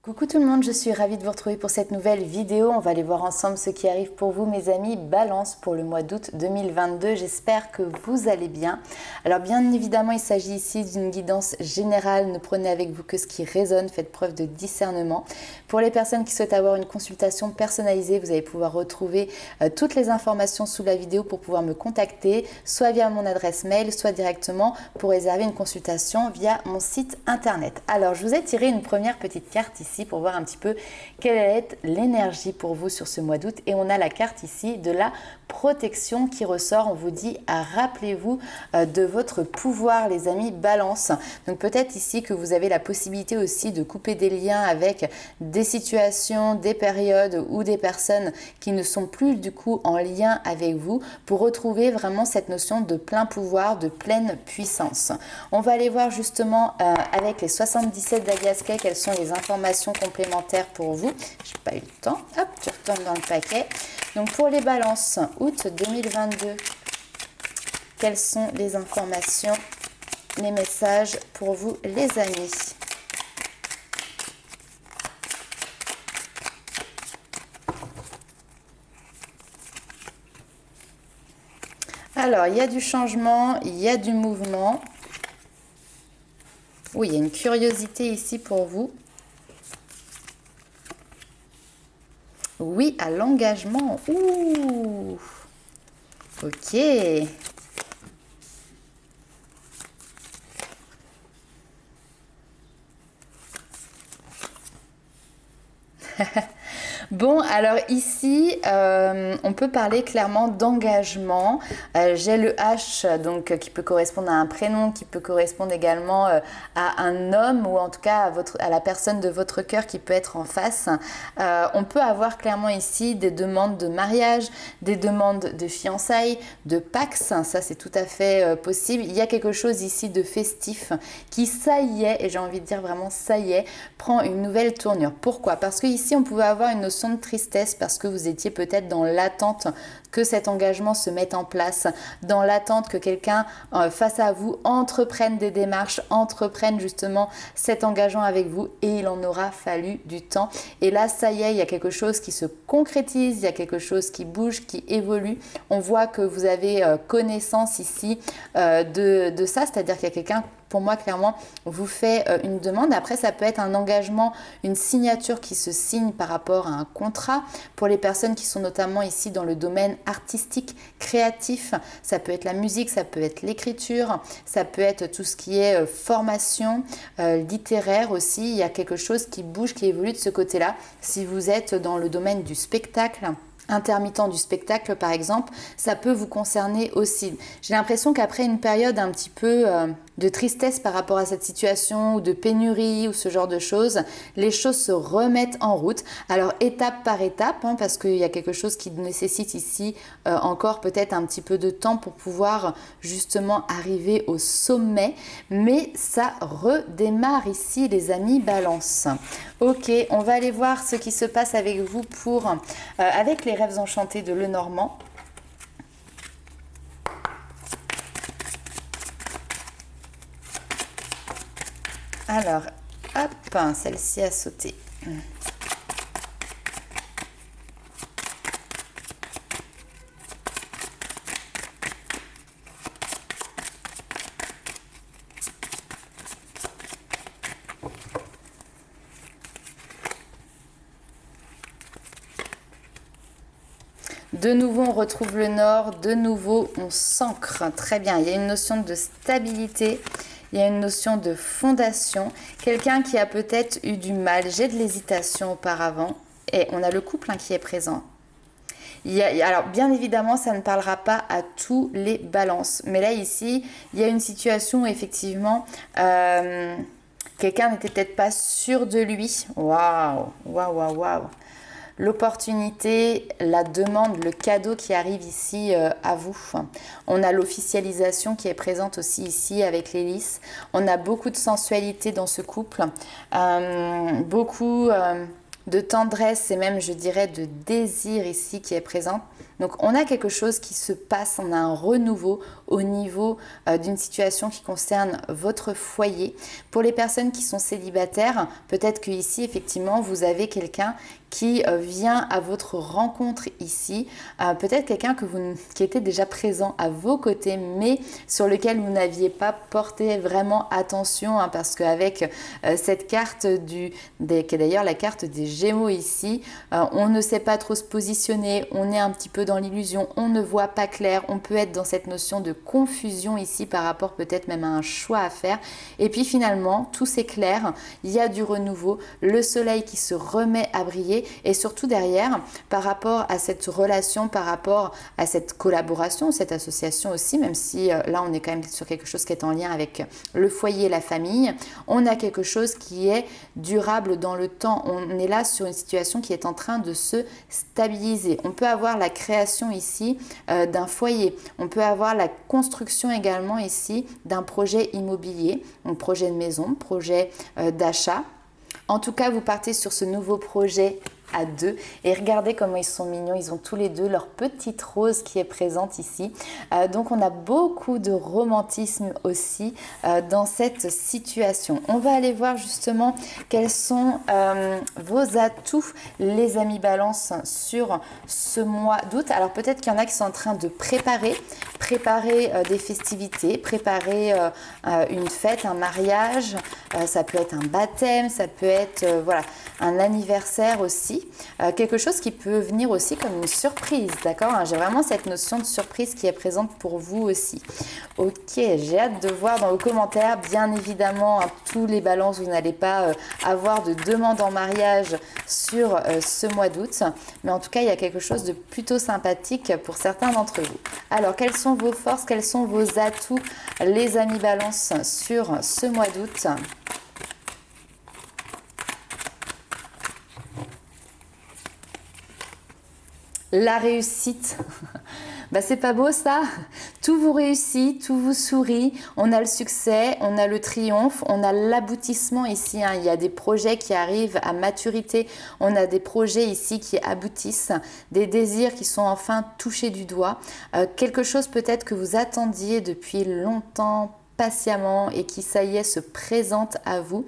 Coucou tout le monde, je suis ravie de vous retrouver pour cette nouvelle vidéo. On va aller voir ensemble ce qui arrive pour vous mes amis Balance pour le mois d'août 2022. J'espère que vous allez bien. Alors bien évidemment il s'agit ici d'une guidance générale. Ne prenez avec vous que ce qui résonne, faites preuve de discernement. Pour les personnes qui souhaitent avoir une consultation personnalisée, vous allez pouvoir retrouver toutes les informations sous la vidéo pour pouvoir me contacter, soit via mon adresse mail, soit directement pour réserver une consultation via mon site internet. Alors je vous ai tiré une première petite carte ici pour voir un petit peu quelle est l'énergie pour vous sur ce mois d'août. Et on a la carte ici de la protection qui ressort. On vous dit rappelez-vous de votre pouvoir les amis Balance. Donc peut-être ici que vous avez la possibilité aussi de couper des liens avec des situations, des périodes ou des personnes qui ne sont plus du coup en lien avec vous pour retrouver vraiment cette notion de plein pouvoir, de pleine puissance. On va aller voir justement avec les 77 d'Agaskay quelles sont les informations complémentaires pour vous. Je n'ai pas eu le temps. Hop, je retourne dans le paquet. Donc pour les balances, août 2022, quelles sont les informations, les messages pour vous les amis? Alors, il y a du changement, il y a du mouvement. Oui, il y a une curiosité ici pour vous. Oui, à l'engagement. Ouh, ok. Bon, alors ici, on peut parler clairement d'engagement. J'ai le H, donc qui peut correspondre à un prénom, qui peut correspondre également à un homme ou en tout cas à la personne de votre cœur qui peut être en face. On peut avoir clairement ici des demandes de mariage, des demandes de fiançailles, de Pax. Ça, c'est tout à fait possible. Il y a quelque chose ici de festif qui, ça y est, et j'ai envie de dire vraiment ça y est, prend une nouvelle tournure. Pourquoi? Parce que ici, on pouvait avoir une notion de tristesse parce que vous étiez peut-être dans l'attente que cet engagement se mette en place, dans l'attente que quelqu'un face à vous entreprenne des démarches, entreprenne justement cet engagement avec vous, et il en aura fallu du temps. Et là, ça y est, il y a quelque chose qui se concrétise, il y a quelque chose qui bouge, qui évolue. On voit que vous avez connaissance ici de ça, c'est-à-dire qu'il y a quelqu'un, pour moi clairement, vous fait une demande. Après, ça peut être un engagement, une signature qui se signe par rapport à un contrat. Pour les personnes qui sont notamment ici dans le domaine artistique, créatif, ça peut être la musique, ça peut être l'écriture, ça peut être tout ce qui est formation, littéraire aussi. Il y a quelque chose qui bouge, qui évolue de ce côté-là. Si vous êtes dans le domaine du spectacle, intermittent du spectacle par exemple, ça peut vous concerner aussi. J'ai l'impression qu'après une période un petit peu de tristesse par rapport à cette situation ou de pénurie ou ce genre de choses, les choses se remettent en route. Alors étape par étape, parce qu'il y a quelque chose qui nécessite ici encore peut-être un petit peu de temps pour pouvoir justement arriver au sommet, mais ça redémarre ici les amis Balance. Ok, on va aller voir ce qui se passe avec vous pour avec les rêves enchantés de Lenormand. Alors, hop, celle-ci a sauté. De nouveau, on retrouve le nord. De nouveau, on s'ancre. Très bien. Il y a une notion de stabilité. Il y a une notion de fondation. Quelqu'un qui a peut-être eu du mal. J'ai de l'hésitation auparavant. Et on a le couple qui est présent. Alors, bien évidemment, ça ne parlera pas à tous les balances. Mais là, ici, il y a une situation où, effectivement, quelqu'un n'était peut-être pas sûr de lui. Waouh, waouh, waouh, waouh. L'opportunité, la demande, le cadeau qui arrive ici à vous. On a l'officialisation qui est présente aussi ici avec les lys. On a beaucoup de sensualité dans ce couple, beaucoup de tendresse et même je dirais de désir ici qui est présent. Donc on a quelque chose qui se passe, on a un renouveau au niveau d'une situation qui concerne votre foyer. Pour les personnes qui sont célibataires, peut-être que ici effectivement vous avez quelqu'un qui vient à votre rencontre ici, peut-être quelqu'un qui était déjà présent à vos côtés mais sur lequel vous n'aviez pas porté vraiment attention, hein, parce qu'avec cette carte qui est d'ailleurs la carte des Gémeaux ici, on ne sait pas trop se positionner, on est un petit peu dans l'illusion, on ne voit pas clair, on peut être dans cette notion de confusion ici par rapport peut-être même à un choix à faire, et puis finalement tout s'éclaire, il y a du renouveau, le soleil qui se remet à briller, et surtout derrière par rapport à cette relation, par rapport à cette collaboration, cette association aussi, même si là on est quand même sur quelque chose qui est en lien avec le foyer et la famille, on a quelque chose qui est durable dans le temps, on est là sur une situation qui est en train de se stabiliser. On peut avoir la création ici d'un foyer, on peut avoir la construction également ici d'un projet immobilier, donc projet de maison, projet d'achat. En tout cas, vous partez sur ce nouveau projet à deux et regardez comment ils sont mignons, ils ont tous les deux leur petite rose qui est présente ici, donc on a beaucoup de romantisme aussi dans cette situation. On va aller voir justement quels sont vos atouts les amis balance sur ce mois d'août. Alors peut-être qu'il y en a qui sont en train de préparer des festivités, préparer une fête, un mariage, ça peut être un baptême, ça peut être voilà, un anniversaire aussi. Quelque chose qui peut venir aussi comme une surprise, d'accord, hein, j'ai vraiment cette notion de surprise qui est présente pour vous aussi. Ok, j'ai hâte de voir dans vos commentaires, bien évidemment, hein, tous les balances, vous n'allez pas avoir de demande en mariage sur ce mois d'août, mais en tout cas, il y a quelque chose de plutôt sympathique pour certains d'entre vous. Alors, quelles sont vos forces, quels sont vos atouts, les amis balance, sur ce mois d'août ? La réussite, bah c'est pas beau ça, tout vous réussit, tout vous sourit, on a le succès, on a le triomphe, on a l'aboutissement ici, hein. Il y a des projets qui arrivent à maturité, on a des projets ici qui aboutissent, des désirs qui sont enfin touchés du doigt, quelque chose peut-être que vous attendiez depuis longtemps, patiemment et qui ça y est se présente à vous.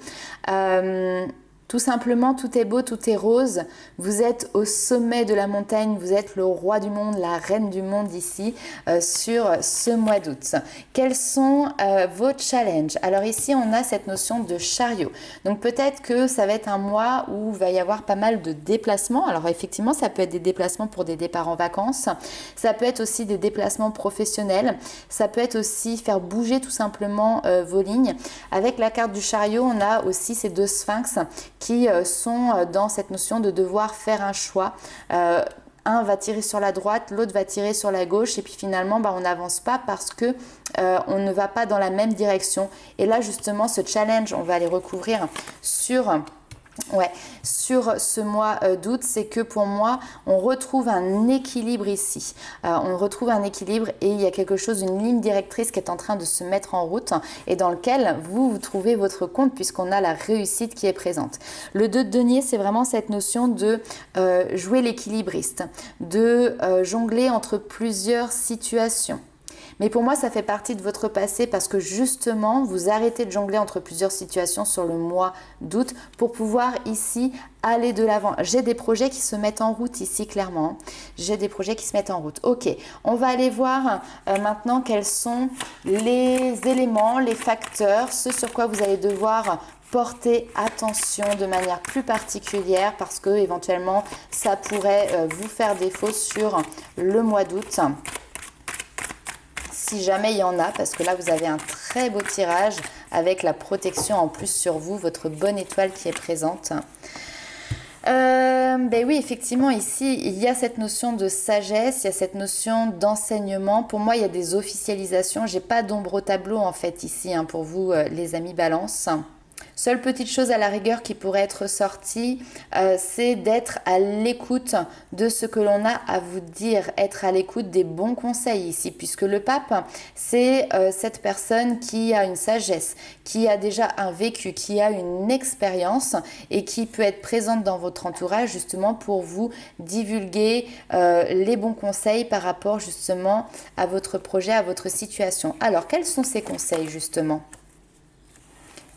Tout simplement, tout est beau, tout est rose. Vous êtes au sommet de la montagne, vous êtes le roi du monde, la reine du monde ici sur ce mois d'août. Quels sont vos challenges? Alors ici, on a cette notion de chariot. Donc peut-être que ça va être un mois où il va y avoir pas mal de déplacements. Alors effectivement, ça peut être des déplacements pour des départs en vacances. Ça peut être aussi des déplacements professionnels. Ça peut être aussi faire bouger tout simplement vos lignes. Avec la carte du chariot, on a aussi ces deux sphinx qui sont dans cette notion de devoir faire un choix. Un va tirer sur la droite, l'autre va tirer sur la gauche et puis finalement on n'avance pas parce que on ne va pas dans la même direction. Et là justement ce challenge, on va aller recouvrir sur ce mois d'août, c'est que pour moi, on retrouve un équilibre ici. On retrouve un équilibre et il y a quelque chose, une ligne directrice qui est en train de se mettre en route et dans lequel vous trouvez votre compte puisqu'on a la réussite qui est présente. Le 2 de denier, c'est vraiment cette notion de jouer l'équilibriste, de jongler entre plusieurs situations. Mais pour moi, ça fait partie de votre passé parce que justement, vous arrêtez de jongler entre plusieurs situations sur le mois d'août pour pouvoir ici aller de l'avant. J'ai des projets qui se mettent en route ici, clairement. J'ai des projets qui se mettent en route. Ok, on va aller voir maintenant quels sont les éléments, les facteurs, ce sur quoi vous allez devoir porter attention de manière plus particulière parce que éventuellement, ça pourrait vous faire défaut sur le mois d'août. Si jamais il y en a, parce que là vous avez un très beau tirage avec la protection en plus sur vous, votre bonne étoile qui est présente. Ben oui, effectivement, ici, il y a cette notion de sagesse, il y a cette notion d'enseignement. Pour moi, il y a des officialisations. J'ai pas d'ombre au tableau, en fait, ici, hein, pour vous, les amis balance. Seule petite chose à la rigueur qui pourrait être sortie, c'est d'être à l'écoute de ce que l'on a à vous dire, être à l'écoute des bons conseils ici, puisque le pape, c'est cette personne qui a une sagesse, qui a déjà un vécu, qui a une expérience et qui peut être présente dans votre entourage justement pour vous divulguer les bons conseils par rapport justement à votre projet, à votre situation. Alors, quels sont ces conseils justement?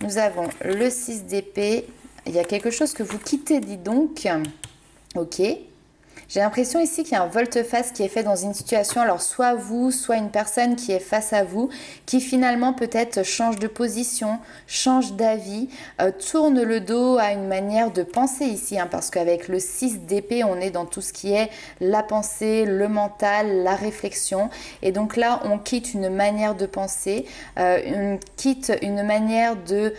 Nous avons le 6 d'épée. Il y a quelque chose que vous quittez, dis donc. Ok. J'ai l'impression ici qu'il y a un volte-face qui est fait dans une situation, alors soit vous, soit une personne qui est face à vous, qui finalement peut-être change de position, change d'avis, tourne le dos à une manière de penser ici, hein, parce qu'avec le 6 d'épée, on est dans tout ce qui est la pensée, le mental, la réflexion. Et donc là, on quitte une manière de penser, on quitte une manière de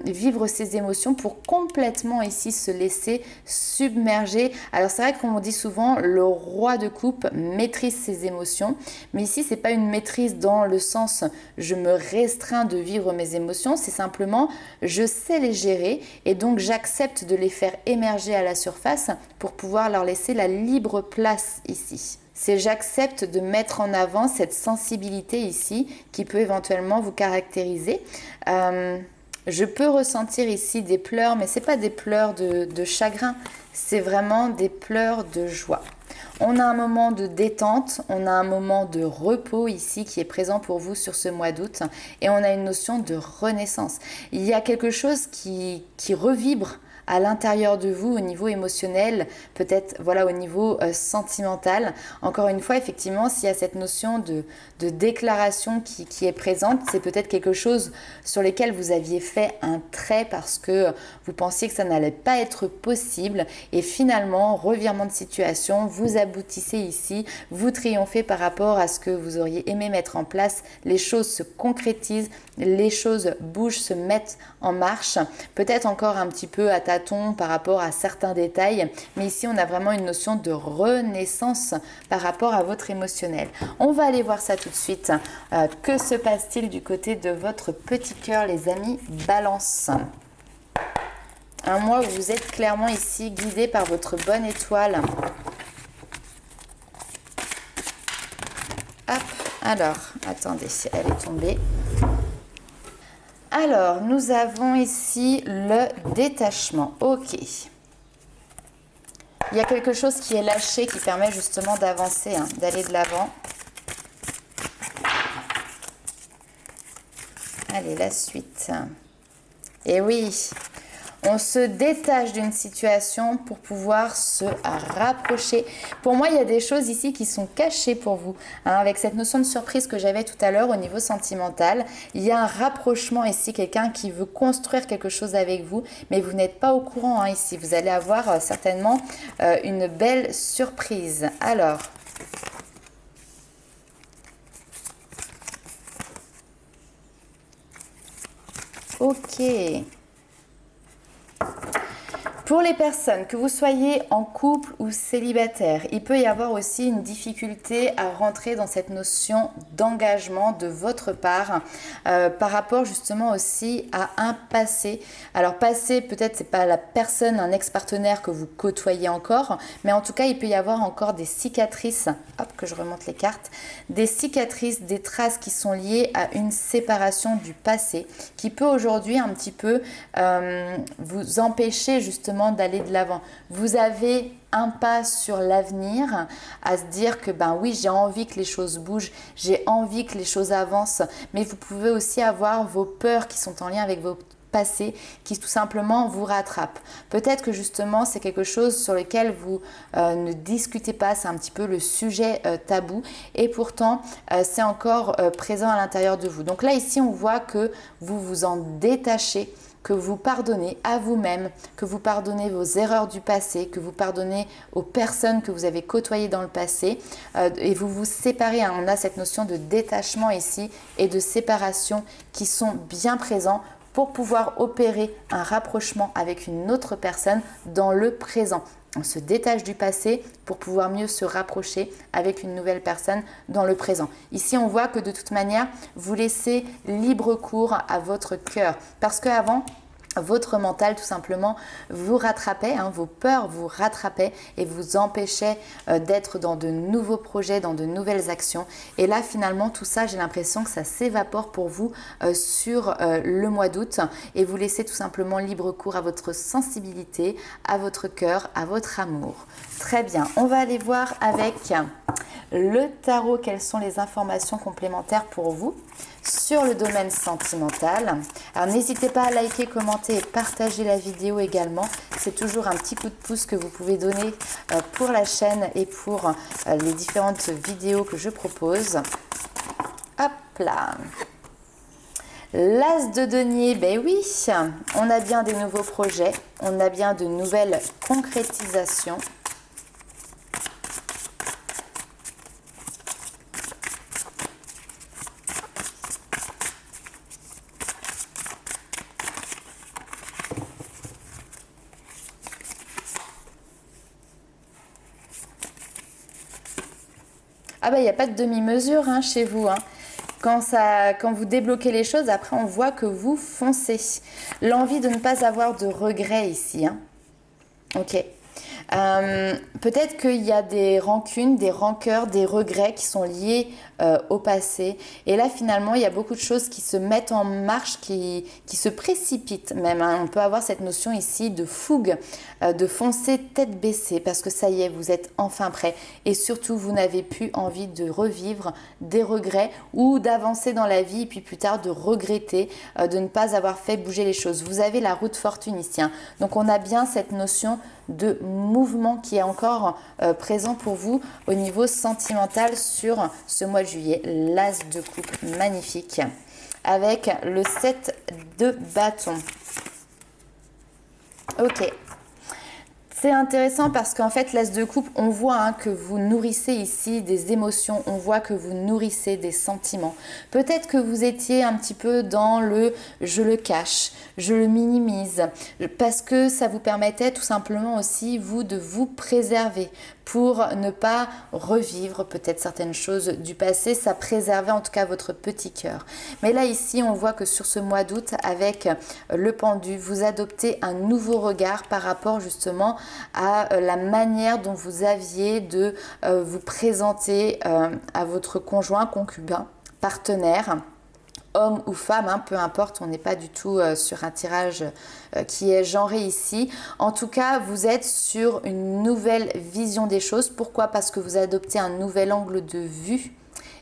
vivre ses émotions pour complètement ici se laisser submerger. Alors c'est vrai qu'on dit souvent le roi de coupe maîtrise ses émotions, mais ici c'est pas une maîtrise dans le sens je me restreins de vivre mes émotions, c'est simplement je sais les gérer et donc j'accepte de les faire émerger à la surface pour pouvoir leur laisser la libre place ici. C'est j'accepte de mettre en avant cette sensibilité ici qui peut éventuellement vous caractériser. Je peux ressentir ici des pleurs, mais ce n'est pas des pleurs de chagrin, c'est vraiment des pleurs de joie. On a un moment de détente, on a un moment de repos ici qui est présent pour vous sur ce mois d'août et on a une notion de renaissance. Il y a quelque chose qui revibre à l'intérieur de vous au niveau émotionnel, peut-être voilà au niveau sentimental. Encore une fois, effectivement, s'il y a cette notion de déclaration qui est présente, c'est peut-être quelque chose sur lequel vous aviez fait un trait parce que vous pensiez que ça n'allait pas être possible et finalement, revirement de situation, vous aboutissez ici, vous triomphez par rapport à ce que vous auriez aimé mettre en place, les choses se concrétisent, les choses bougent, se mettent en marche, peut-être encore un petit peu à tâtons par rapport à certains détails, mais ici on a vraiment une notion de renaissance par rapport à votre émotionnel. On va aller voir ça tout de suite. Que se passe-t-il du côté de votre petit cœur, les amis Balance? Un mois où vous êtes clairement ici guidé par votre bonne étoile. Hop, alors, attendez, elle est tombée. Alors, nous avons ici le détachement. Ok. Il y a quelque chose qui est lâché qui permet justement d'avancer, hein, d'aller de l'avant. Allez, la suite. Et oui, on se détache d'une situation pour pouvoir se rapprocher. Pour moi, il y a des choses ici qui sont cachées pour vous. Hein, avec cette notion de surprise que j'avais tout à l'heure au niveau sentimental, il y a un rapprochement ici, quelqu'un qui veut construire quelque chose avec vous, mais vous n'êtes pas au courant hein, ici. Vous allez avoir certainement une belle surprise. Alors... Ok. Pour les personnes, que vous soyez en couple ou célibataire, il peut y avoir aussi une difficulté à rentrer dans cette notion d'engagement de votre part par rapport justement aussi à un passé. Alors passé, peut-être c'est pas la personne, un ex-partenaire que vous côtoyez encore, mais en tout cas il peut y avoir encore des cicatrices, hop que je remonte les cartes, des cicatrices, des traces qui sont liées à une séparation du passé, qui peut aujourd'hui un petit peu vous empêcher justement d'aller de l'avant. Vous avez un pas sur l'avenir à se dire que ben oui, j'ai envie que les choses bougent, j'ai envie que les choses avancent, mais vous pouvez aussi avoir vos peurs qui sont en lien avec vos passés qui tout simplement vous rattrapent. Peut-être que justement c'est quelque chose sur lequel vous ne discutez pas, c'est un petit peu le sujet tabou et pourtant c'est encore présent à l'intérieur de vous. Donc là ici on voit que vous vous en détachez, que vous pardonnez à vous-même, que vous pardonnez vos erreurs du passé, que vous pardonnez aux personnes que vous avez côtoyées dans le passé et vous vous séparez. Hein. On a cette notion de détachement ici et de séparation qui sont bien présents pour pouvoir opérer un rapprochement avec une autre personne dans le présent. On se détache du passé pour pouvoir mieux se rapprocher avec une nouvelle personne dans le présent. Ici, on voit que de toute manière, vous laissez libre cours à votre cœur. Parce qu'avant, votre mental tout simplement vous rattrapait, hein, vos peurs vous rattrapaient et vous empêchaient d'être dans de nouveaux projets, dans de nouvelles actions. Et là finalement tout ça, j'ai l'impression que ça s'évapore pour vous sur le mois d'août et vous laissez tout simplement libre cours à votre sensibilité, à votre cœur, à votre amour. Très bien, on va aller voir avec le tarot quelles sont les informations complémentaires pour vous sur le domaine sentimental. Alors n'hésitez pas à liker, commenter et partager la vidéo également. C'est toujours un petit coup de pouce que vous pouvez donner pour la chaîne et pour les différentes vidéos que je propose. Hop là. L'As de denier, ben oui, on a bien des nouveaux projets, on a bien de nouvelles concrétisations. Ah ben il n'y a pas de demi-mesure hein, chez vous. Hein. Quand vous débloquez les choses, après on voit que vous foncez. L'envie de ne pas avoir de regrets ici. Hein. Ok. Peut-être qu'il y a des rancunes, des rancœurs, des regrets qui sont liés au passé. Et là, finalement, il y a beaucoup de choses qui se mettent en marche, qui se précipitent même. Hein. On peut avoir cette notion ici de fougue, de foncer tête baissée parce que ça y est, vous êtes enfin prêt. Et surtout, vous n'avez plus envie de revivre des regrets ou d'avancer dans la vie et puis plus tard de regretter de ne pas avoir fait bouger les choses. Vous avez la roue de fortune ici. Hein. Donc, on a bien cette notion de mouvement qui est encore présent pour vous au niveau sentimental sur ce mois de juillet. L'As de coupe, magnifique. Avec le 7 de bâton. Ok. C'est intéressant parce qu'en fait, l'As de coupe, on voit hein, que vous nourrissez ici des émotions, on voit que vous nourrissez des sentiments. Peut-être que vous étiez un petit peu dans le « je le cache », je le minimise, parce que ça vous permettait tout simplement aussi, vous, de vous préserver pour ne pas revivre peut-être certaines choses du passé. Ça préservait en tout cas votre petit cœur. Mais là, ici, on voit que sur ce mois d'août, avec le pendu, vous adoptez un nouveau regard par rapport justement à la manière dont vous aviez de vous présenter à votre conjoint, concubin, partenaire, homme ou femme, hein, peu importe, on n'est pas du tout sur un tirage qui est genré ici. En tout cas, vous êtes sur une nouvelle vision des choses. Pourquoi? Parce que vous adoptez un nouvel angle de vue.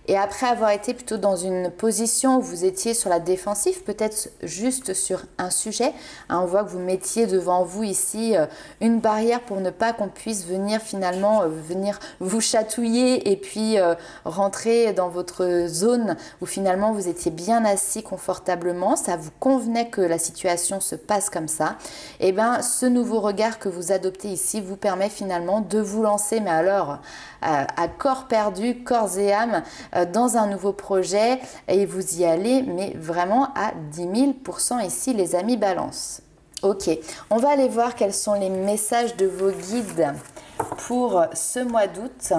Et après avoir été plutôt dans une position où vous étiez sur la défensive, peut-être juste sur un sujet, hein, on voit que vous mettiez devant vous ici une barrière pour ne pas qu'on puisse venir finalement venir vous chatouiller et puis rentrer dans votre zone où finalement vous étiez bien assis confortablement, ça vous convenait que la situation se passe comme ça. Et bien ce nouveau regard que vous adoptez ici vous permet finalement de vous lancer, mais alors à corps perdu, corps et âme, dans un nouveau projet et vous y allez, mais vraiment à 10 000% ici, les amis Balance. Ok, on va aller voir quels sont les messages de vos guides pour ce mois d'août.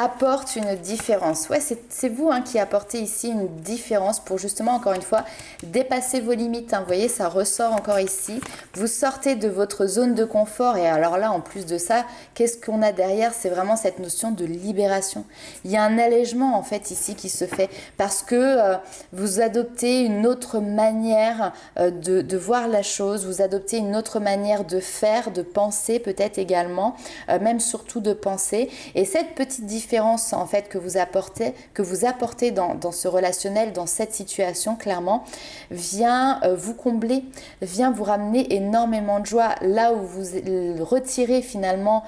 Apporte une différence. Ouais, c'est vous hein, qui apportez ici une différence pour justement, encore une fois, dépasser vos limites. Hein. Vous voyez, ça ressort encore ici. Vous sortez de votre zone de confort et alors là, en plus de ça, qu'est-ce qu'on a derrière? C'est vraiment cette notion de libération. Il y a un allègement en fait ici qui se fait parce que vous adoptez une autre manière de voir la chose, vous adoptez une autre manière de faire, de penser peut-être également, même surtout de penser. Et cette petite différence en fait que vous apportez dans ce relationnel, dans cette situation clairement, vient vous combler, vient vous ramener énormément de joie là où vous retirez finalement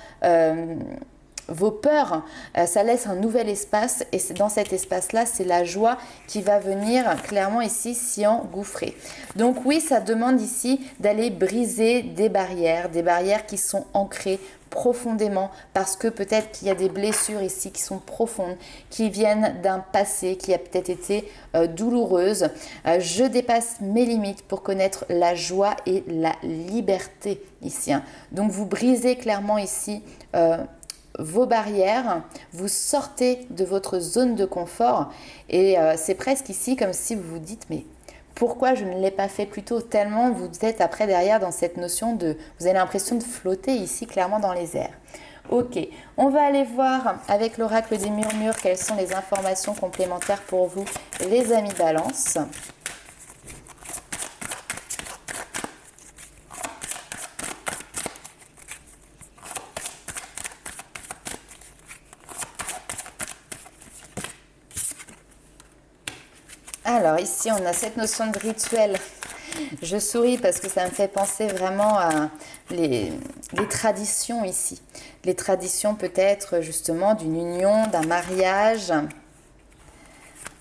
vos peurs, ça laisse un nouvel espace et c'est dans cet espace-là, c'est la joie qui va venir clairement ici s'y engouffrer. Donc oui, ça demande ici d'aller briser des barrières qui sont ancrées profondément parce que peut-être qu'il y a des blessures ici qui sont profondes, qui viennent d'un passé qui a peut-être été douloureuse. Je dépasse mes limites pour connaître la joie et la liberté ici. Donc vous brisez clairement ici vos barrières, vous sortez de votre zone de confort et c'est presque ici comme si vous vous dites mais pourquoi je ne l'ai pas fait plus tôt, tellement vous êtes après derrière dans cette notion de, vous avez l'impression de flotter ici clairement dans les airs. Ok, on va aller voir avec l'oracle des murmures quelles sont les informations complémentaires pour vous les amis Balance. Alors ici on a cette notion de rituel. Je souris parce que ça me fait penser vraiment à les traditions ici. Les traditions peut-être justement d'une union, d'un mariage.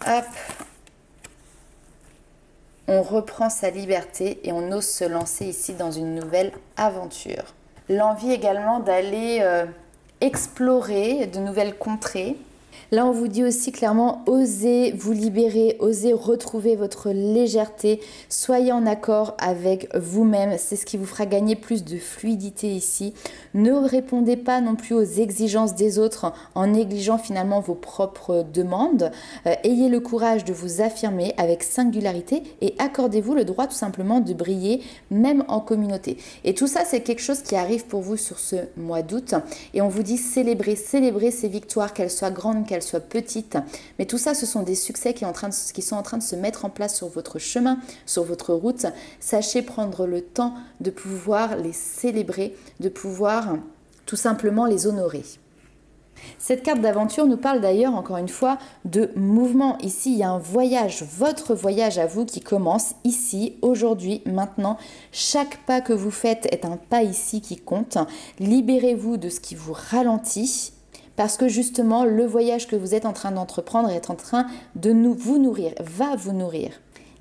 Hop. On reprend sa liberté et on ose se lancer ici dans une nouvelle aventure. L'envie également d'aller explorer de nouvelles contrées. Là, on vous dit aussi clairement, osez vous libérer, osez retrouver votre légèreté, soyez en accord avec vous-même, c'est ce qui vous fera gagner plus de fluidité ici. Ne répondez pas non plus aux exigences des autres en négligeant finalement vos propres demandes. Ayez le courage de vous affirmer avec singularité et accordez-vous le droit tout simplement de briller, même en communauté. Et tout ça, c'est quelque chose qui arrive pour vous sur ce mois d'août. Et on vous dit célébrez ces victoires, qu'elles soient grandes, qu'elles soient petites, mais tout ça ce sont des succès qui sont en train de se mettre en place sur votre chemin, sur votre route. Sachez prendre le temps de pouvoir les célébrer, de pouvoir tout simplement les honorer. Cette carte d'aventure nous parle d'ailleurs encore une fois de mouvement. Ici, il y a un voyage, votre voyage à vous qui commence ici, aujourd'hui, maintenant. Chaque pas que vous faites est un pas ici qui compte. Libérez-vous de ce qui vous ralentit. Parce que justement, le voyage que vous êtes en train d'entreprendre est en train de vous nourrir, va vous nourrir.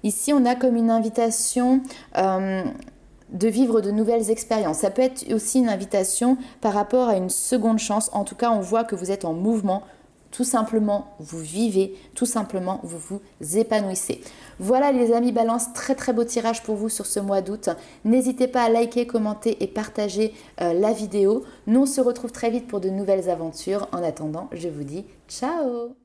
Ici, on a comme une invitation de vivre de nouvelles expériences. Ça peut être aussi une invitation par rapport à une seconde chance. En tout cas, on voit que vous êtes en mouvement. Tout simplement, vous vivez, tout simplement, vous vous épanouissez. Voilà les amis Balance, très très beau tirage pour vous sur ce mois d'août. N'hésitez pas à liker, commenter et partager la vidéo. Nous, on se retrouve très vite pour de nouvelles aventures. En attendant, je vous dis ciao!